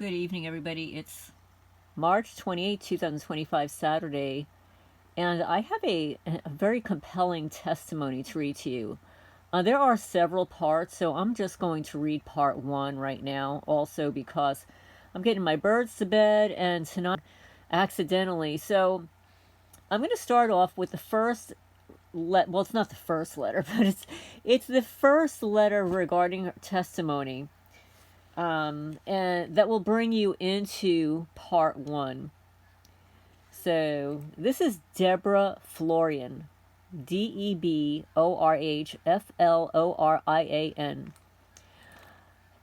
Good evening, everybody. It's March 28, 2025, Saturday, and I have a very compelling testimony to read to you. There are several parts, so I'm just going to read part one right now, also because I'm getting my birds to bed and tonight accidentally. So I'm going to start off with the first well, it's not the first letter, but it's the first letter regarding her testimony. And that will bring you into part one. So this is Deborah Florian, DEBORHFLORIAN.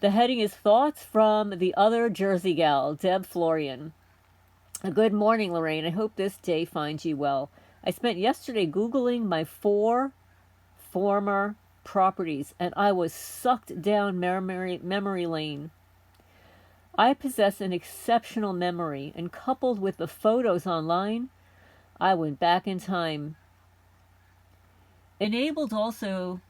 The heading is Thoughts from the Other Jersey Gal, Deb Florian. Good morning, Lorraine. I hope this day finds you well. I spent yesterday Googling my 4 former properties, and I was sucked down memory lane. I possess an exceptional memory, and coupled with the photos online, I went back in time. Enabled also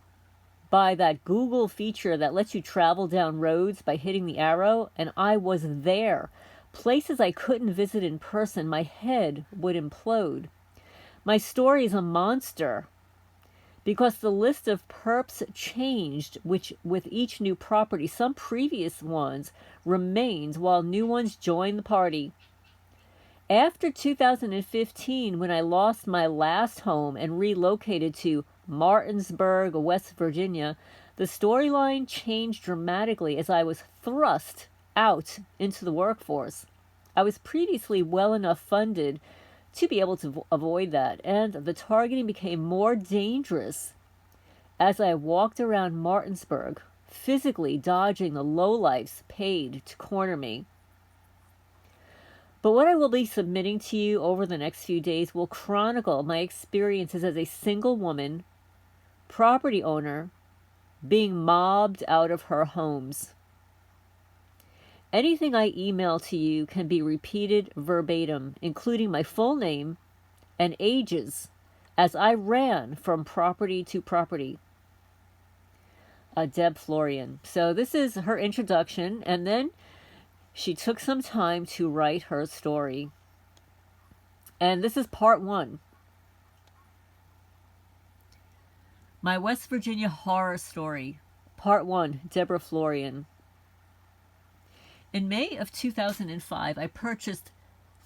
by that Google feature that lets you travel down roads by hitting the arrow, and I was there. Places I couldn't visit in person, my head would implode. My story is a monster, because the list of perps changed with each new property. Some previous ones remained while new ones joined the party. After 2015, when I lost my last home and relocated to Martinsburg, West Virginia, the storyline changed dramatically as I was thrust out into the workforce. I was previously well enough funded to be able to avoid that, and the targeting became more dangerous as I walked around Martinsburg, physically dodging the lowlifes paid to corner me. But what I will be submitting to you over the next few days will chronicle my experiences as a single woman, property owner, being mobbed out of her homes. Anything I email to you can be repeated verbatim, including my full name and ages, as I ran from property to property. Deb Florian. So this is her introduction, and then she took some time to write her story. And this is part one. My West Virginia horror story. Part one, Deborah Florian. In May of 2005, I purchased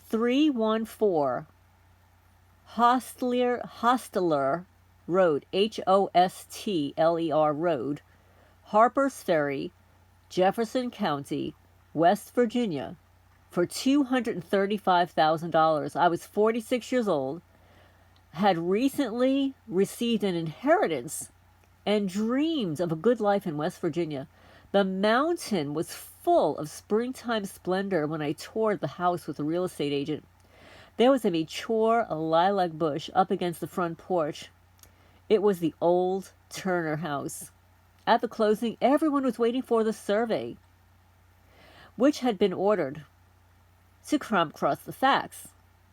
314 Hostler Road, Hostler Road, Harper's Ferry, Jefferson County, West Virginia, for $235,000. I was 46 years old, had recently received an inheritance, and dreamed of a good life in West Virginia. The mountain was full of springtime splendor when I toured the house with a real estate agent. There was a mature lilac bush up against the front porch. It was the old Turner house. At the closing, everyone was waiting for the survey, which had been ordered, to cross the facts,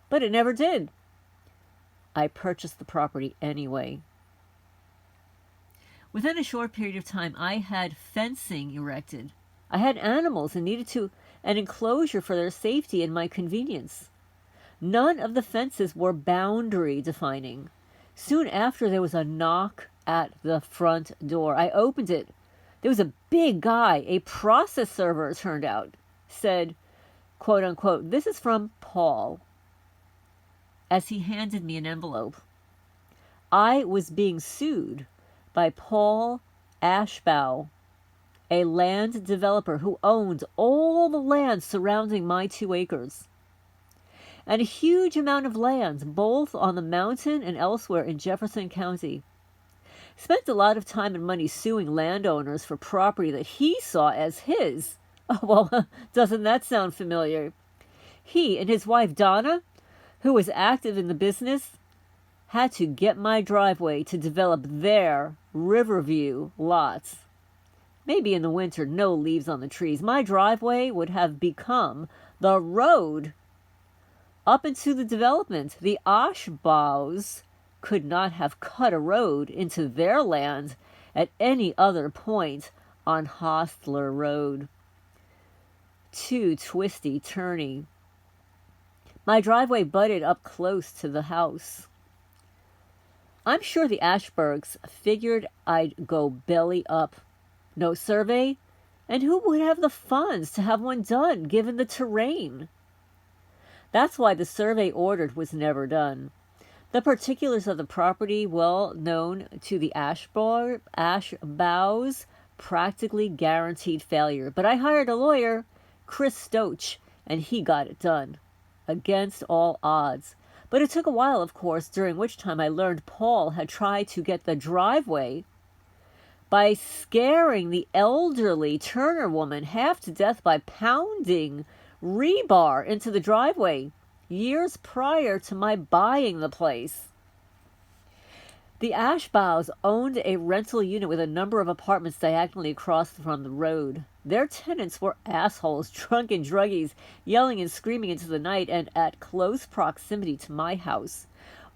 but it never did. I purchased the property anyway. Within a short period of time, I had fencing erected. I had animals and needed an enclosure for their safety and my convenience. None of the fences were boundary defining. Soon after, there was a knock at the front door. I opened it. There was a big guy, a process server, it turned out, said, quote unquote, "This is from Paul," as he handed me an envelope. I was being sued by Paul Ashbow, a land developer who owned all the land surrounding my 2 acres, and a huge amount of land both on the mountain and elsewhere in Jefferson County. Spent a lot of time and money suing landowners for property that he saw as his. Oh, well, doesn't that sound familiar? He and his wife Donna, who was active in the business, had to get my driveway to develop their Riverview lots. Maybe in the winter, no leaves on the trees. My driveway would have become the road up into the development. The Ashbows could not have cut a road into their land at any other point on Hostler Road. too twisty, turny. My driveway butted up close to the house. I'm sure the Ashbergs figured I'd go belly up. No survey? And who would have the funds to have one done, given the terrain? That's why the survey ordered was never done. The particulars of the property, well known to the Ashbows, practically guaranteed failure. But I hired a lawyer, Chris Stoach, and he got it done, against all odds. But it took a while, of course, during which time I learned Paul had tried to get the driveway by scaring the elderly Turner woman half to death by pounding rebar into the driveway years prior to my buying the place. The Ashbows owned a rental unit with a number of apartments diagonally across from the road. Their tenants were assholes, drunken druggies, yelling and screaming into the night and at close proximity to my house.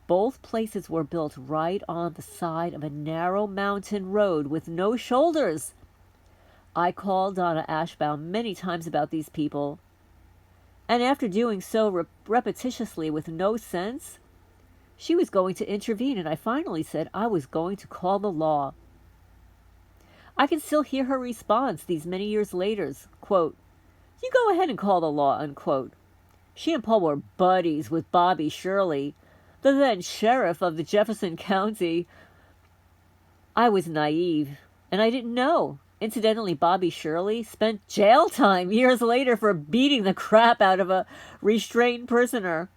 Both places were built right on the side of a narrow mountain road with no shoulders. I called Donna Ashbow many times about these people, and after doing so repetitiously with no sense, she was going to intervene, and I finally said I was going to call the law. I can still hear her response these many years later, quote, "You go ahead and call the law," unquote. She and Paul were buddies with Bobby Shirley, the then sheriff of the Jefferson County. I was naive, and I didn't know. Incidentally, Bobby Shirley spent jail time years later for beating the crap out of a restrained prisoner.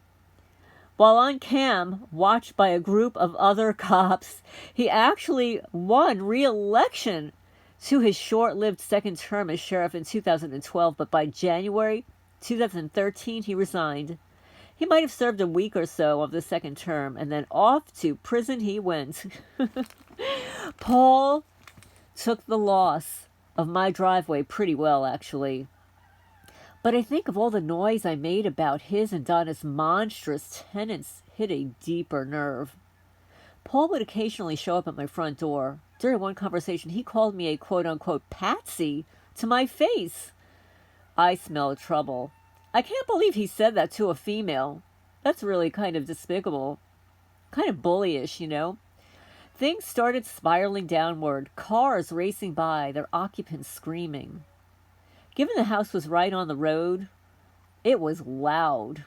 While on cam, watched by a group of other cops, he actually won re-election to his short-lived second term as sheriff in 2012, but by January 2013 he resigned. He might have served a week or so of the second term, and then off to prison he went. Paul took the loss of my driveway pretty well, actually. But I think of all the noise I made about his and Donna's monstrous tenants hit a deeper nerve. Paul would occasionally show up at my front door. During one conversation, he called me a quote-unquote patsy to my face. I smelled trouble. I can't believe he said that to a female. That's really kind of despicable. Kind of bullyish, you know? Things started spiraling downward, cars racing by, their occupants screaming. Given the house was right on the road, it was loud.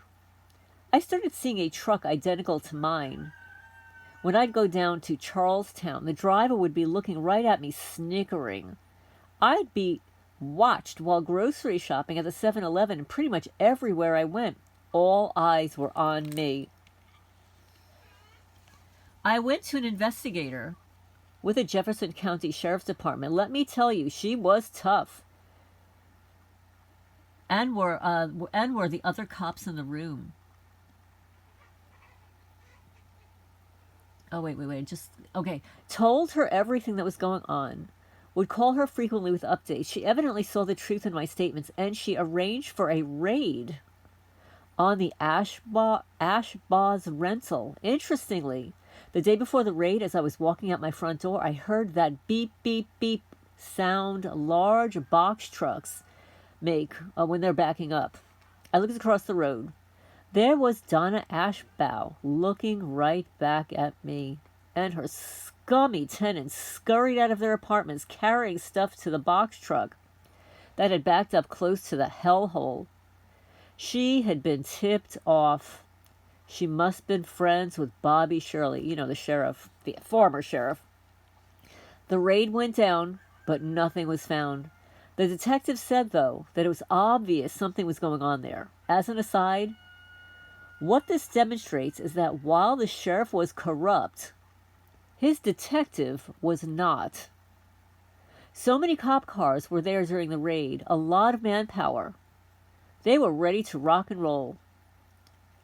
I started seeing a truck identical to mine. When I'd go down to Charlestown, the driver would be looking right at me, snickering. I'd be watched while grocery shopping at the 7-Eleven, and pretty much everywhere I went, all eyes were on me. I went to an investigator with the Jefferson County Sheriff's Department. Let me tell you, she was tough. And were the other cops in the room. Oh, wait. Okay. Told her everything that was going on. Would call her frequently with updates. She evidently saw the truth in my statements, and she arranged for a raid on the Ashbaw's rental. Interestingly, the day before the raid, as I was walking out my front door, I heard that beep, beep, beep sound large box trucks make when they're backing up. I looked across the road. There was Donna Ashbow looking right back at me, and her scummy tenants scurried out of their apartments carrying stuff to the box truck that had backed up close to the hellhole. She had been tipped off. She must have been friends with Bobby Shirley, you know, the sheriff, the former sheriff. The raid went down, but nothing was found. The detective said, though, that it was obvious something was going on there. As an aside, what this demonstrates is that while the sheriff was corrupt, his detective was not. So many cop cars were there during the raid, a lot of manpower. They were ready to rock and roll.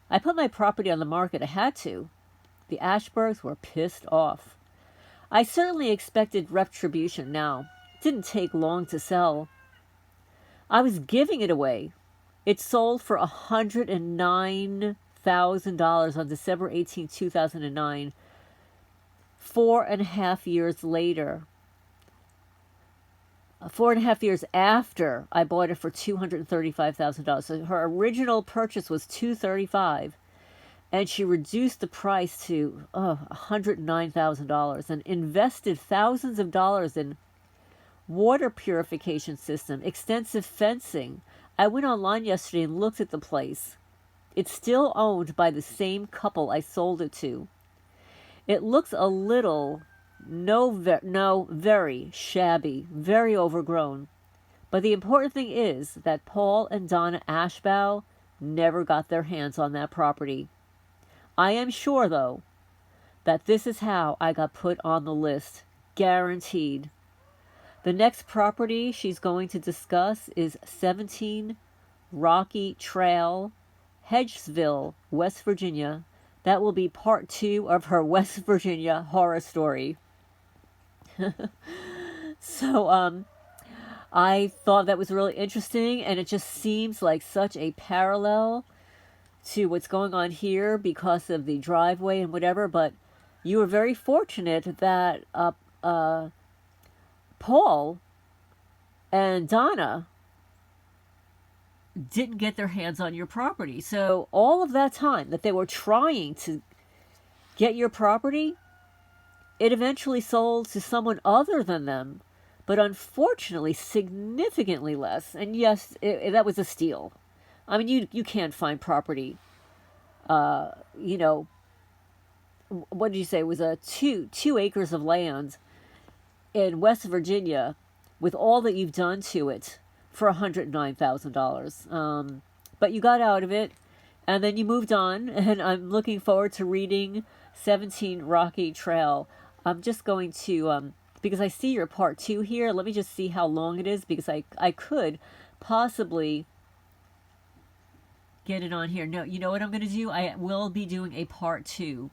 I put my property on the market. I had to. The Ashbergs were pissed off. I certainly expected retribution now. It didn't take long to sell. I was giving it away. It sold for $109,000 on December 18, 2009. 4.5 years later. 4.5 years after I bought it for $235,000. So her original purchase was $235,000, and she reduced the price to $109,000 and invested thousands of dollars in water purification system, extensive fencing. I went online yesterday and looked at the place. It's still owned by the same couple I sold it to. It looks a little, very shabby, very overgrown. But the important thing is that Paul and Donna Ashbow never got their hands on that property. I am sure, though, that this is how I got put on the list. Guaranteed. The next property she's going to discuss is 17 Rocky Trail, Hedgesville, West Virginia. That will be part 2 of her West Virginia horror story. So, I thought that was really interesting, and it just seems like such a parallel to what's going on here because of the driveway and whatever, but you were very fortunate that Paul and Donna didn't get their hands on your property. So all of that time that they were trying to get your property, it eventually sold to someone other than them, but unfortunately significantly less. And yes, that was a steal. I mean, you can't find property, what did you say? It was a two acres of land in West Virginia with all that you've done to it for $109,000. But you got out of it, and then you moved on, and I'm looking forward to reading 17 Rocky Trail. I'm just going to, because I see your part 2 here, let me just see how long it is, because I could possibly get it on here. No, you know what I'm going to do? I will be doing a part 2.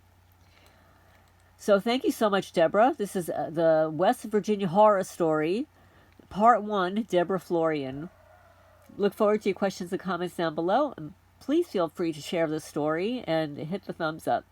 So thank you so much, Deborah. This is the West Virginia horror story, part 1, Deborah Florian. Look forward to your questions and comments down below. And please feel free to share the story and hit the thumbs up.